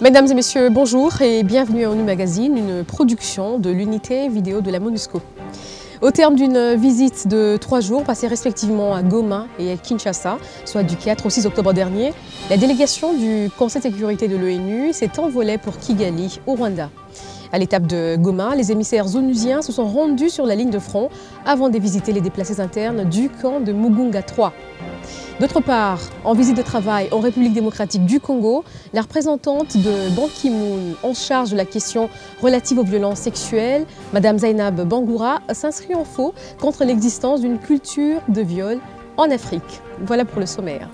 Mesdames et messieurs, bonjour et bienvenue à ONU Magazine, une production de l'unité vidéo de la MONUSCO. Au terme d'une visite de 3 jours passée respectivement à Goma et à Kinshasa, soit du 4 au 6 octobre dernier, la délégation du Conseil de sécurité de l'ONU s'est envolée pour Kigali, au Rwanda. À l'étape de Goma, les émissaires onusiens se sont rendus sur la ligne de front avant de visiter les déplacés internes du camp de Mugunga 3. D'autre part, en visite de travail en République démocratique du Congo, la représentante de Ban Ki-moon en charge de la question relative aux violences sexuelles, Mme Zainab Bangoura, s'inscrit en faux contre l'existence d'une culture de viol en Afrique. Voilà pour le sommaire.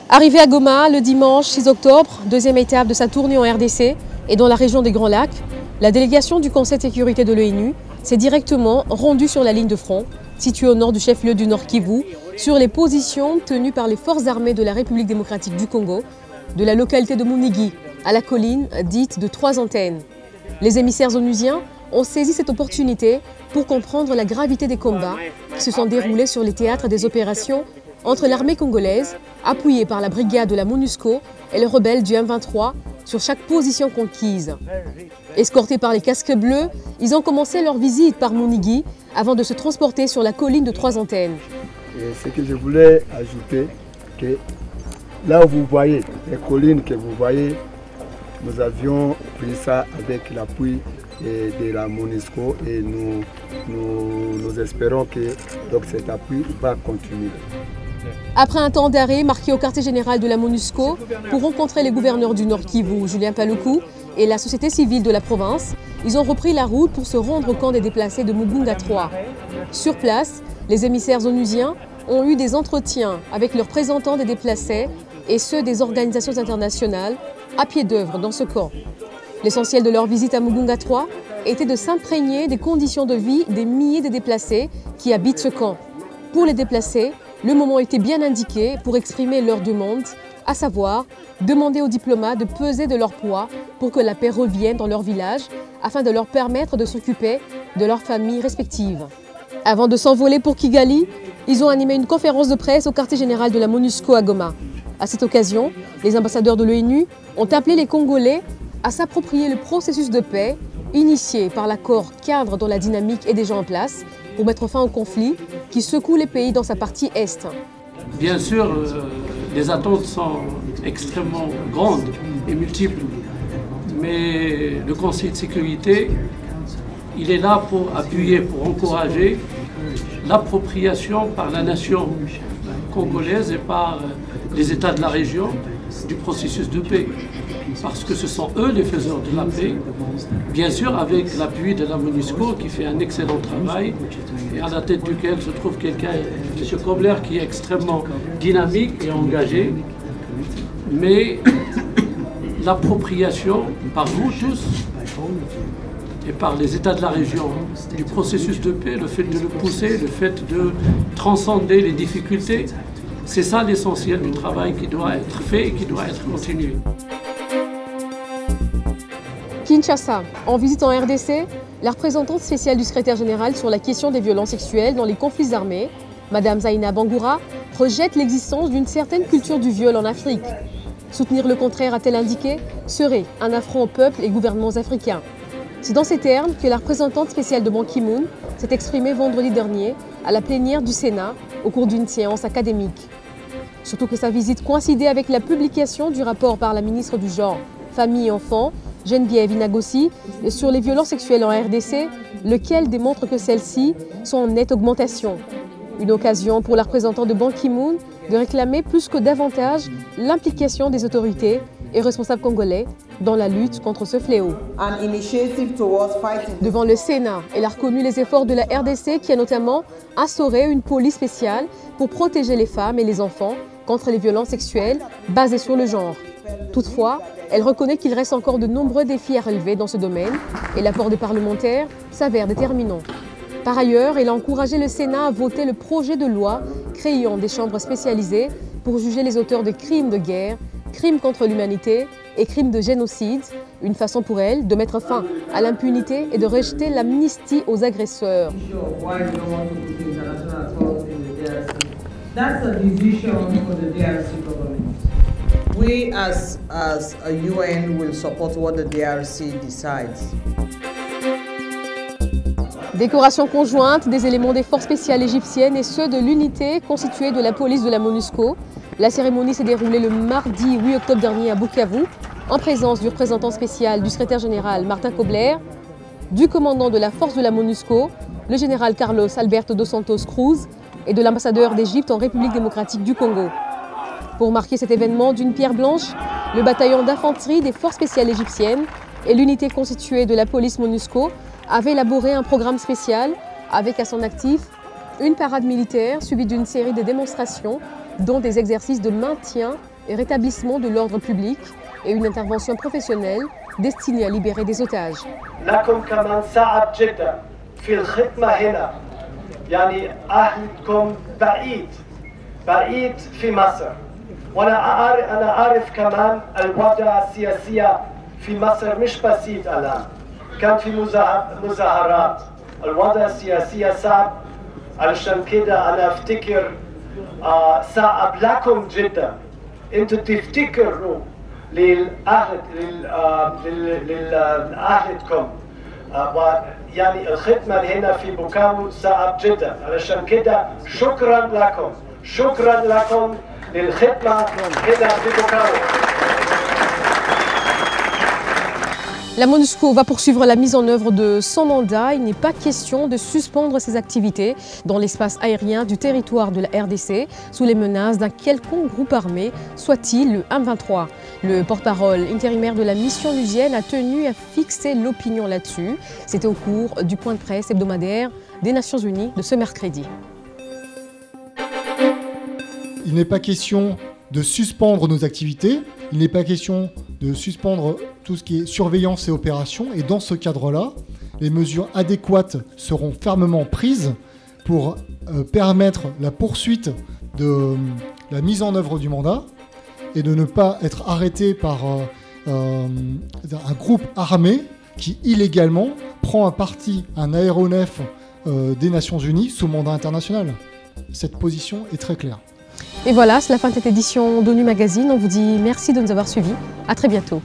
Arrivée à Goma le dimanche 6 octobre, deuxième étape de sa tournée en RDC et dans la région des Grands Lacs, la délégation du Conseil de sécurité de l'ONU s'est directement rendue sur la ligne de front, située au nord du chef-lieu du Nord Kivu, sur les positions tenues par les forces armées de la République démocratique du Congo, de la localité de Munigi à la colline dite de 3 antennes. Les émissaires onusiens ont saisi cette opportunité pour comprendre la gravité des combats qui se sont déroulés sur les théâtres des opérations entre l'armée congolaise, appuyée par la brigade de la MONUSCO, et les rebelles du M23 sur chaque position conquise. Escortés par les casques bleus, ils ont commencé leur visite par Munigi avant de se transporter sur la colline de 3 antennes. Et ce que je voulais ajouter, que là où vous voyez, les collines que vous voyez, nous avions pris ça avec l'appui de la MONUSCO et nous espérons que donc, cet appui va continuer. Après un temps d'arrêt marqué au quartier général de la MONUSCO pour rencontrer les gouverneurs du Nord Kivu, Julien Paluku, et la société civile de la province, ils ont repris la route pour se rendre au camp des déplacés de Mugunga 3. Sur place, les émissaires onusiens ont eu des entretiens avec leurs représentants des déplacés et ceux des organisations internationales à pied d'œuvre dans ce camp. L'essentiel de leur visite à Mugunga 3 était de s'imprégner des conditions de vie des milliers de déplacés qui habitent ce camp. Pour les déplacés, le moment était bien indiqué pour exprimer leur demande, à savoir demander aux diplomates de peser de leur poids pour que la paix revienne dans leur village afin de leur permettre de s'occuper de leurs familles respectives. Avant de s'envoler pour Kigali, ils ont animé une conférence de presse au quartier général de la MONUSCO à Goma. À cette occasion, les ambassadeurs de l'ONU ont appelé les Congolais à s'approprier le processus de paix initié par l'accord cadre dont la dynamique est déjà en place pour mettre fin au conflit qui secoue les pays dans sa partie Est. Bien sûr, les attentes sont extrêmement grandes et multiples, mais le Conseil de sécurité, il est là pour appuyer, pour encourager l'appropriation par la nation congolaise et par les États de la région du processus de paix. Parce que ce sont eux les faiseurs de la paix, bien sûr avec l'appui de la MONUSCO qui fait un excellent travail et à la tête duquel se trouve quelqu'un, M. Kobler, qui est extrêmement dynamique et engagé. Mais l'appropriation par vous tous et par les États de la région du processus de paix, le fait de le pousser, le fait de transcender les difficultés, c'est ça l'essentiel du travail qui doit être fait et qui doit être continué. Kinshasa, en visite en RDC, la représentante spéciale du secrétaire général sur la question des violences sexuelles dans les conflits armés, Mme Zainab Bangoura, projette l'existence d'une certaine culture du viol en Afrique. Soutenir le contraire, a-t-elle indiqué, serait un affront aux peuples et gouvernements africains. C'est dans ces termes que la représentante spéciale de Ban Ki-moon s'est exprimée vendredi dernier à la plénière du Sénat au cours d'une séance académique. Surtout que sa visite coïncidait avec la publication du rapport par la ministre du Genre, Famille et Enfants, Geneviève Inagossi, sur les violences sexuelles en RDC, lequel démontre que celles-ci sont en nette augmentation. Une occasion pour la représentante de Ban Ki-moon de réclamer plus que davantage l'implication des autorités et responsables congolais dans la lutte contre ce fléau. Devant le Sénat, elle a reconnu les efforts de la RDC qui a notamment instauré une police spéciale pour protéger les femmes et les enfants contre les violences sexuelles basées sur le genre. Toutefois, elle reconnaît qu'il reste encore de nombreux défis à relever dans ce domaine et l'apport des parlementaires s'avère déterminant. Par ailleurs, elle a encouragé le Sénat à voter le projet de loi créant des chambres spécialisées pour juger les auteurs de crimes de guerre, crimes contre l'humanité et crimes de génocide, une façon pour elle de mettre fin à l'impunité et de rejeter l'amnistie aux agresseurs. That's a decision for the DRC government. We as a UN will support what the DRC decides. Décoration conjointe des éléments des forces spéciales égyptiennes et ceux de l'unité constituée de la police de la MONUSCO. La cérémonie s'est déroulée le mardi 8 octobre dernier à Bukavu, en présence du représentant spécial du secrétaire général Martin Kobler, du commandant de la force de la MONUSCO, le général Carlos Alberto dos Santos Cruz, et de l'ambassadeur d'Égypte en République démocratique du Congo. Pour marquer cet événement d'une pierre blanche, le bataillon d'infanterie des forces spéciales égyptiennes et l'unité constituée de la police MONUSCO avaient élaboré un programme spécial avec à son actif une parade militaire suivie d'une série de démonstrations, dont des exercices de maintien et rétablissement de l'ordre public et une intervention professionnelle destinée à libérer des otages. أنا أعرف كمان الوضع السياسية في مصر مش بسيط الآن. كان في مظاهرات، الوضع السياسي صعب، علشان كده أنا أفتكر صعب لكم جدا أنتوا تفتكروا لعهدكم. يعني الخدمة هنا في بوكاو صعب جدا، علشان كده شكرا لكم، شكرا لكم. La MONUSCO va poursuivre la mise en œuvre de son mandat. Il n'est pas question de suspendre ses activités dans l'espace aérien du territoire de la RDC sous les menaces d'un quelconque groupe armé, soit-il le M23. Le porte-parole intérimaire de la mission onusienne a tenu à fixer l'opinion là-dessus. C'était au cours du point de presse hebdomadaire des Nations Unies de ce mercredi. Il n'est pas question de suspendre nos activités, il n'est pas question de suspendre tout ce qui est surveillance et opération. Et dans ce cadre-là, les mesures adéquates seront fermement prises pour permettre la poursuite de la mise en œuvre du mandat et de ne pas être arrêté par un groupe armé qui illégalement prend à partie un aéronef des Nations Unies sous mandat international. Cette position est très claire. Et voilà, c'est la fin de cette édition d'ONU Magazine. On vous dit merci de nous avoir suivis. À très bientôt.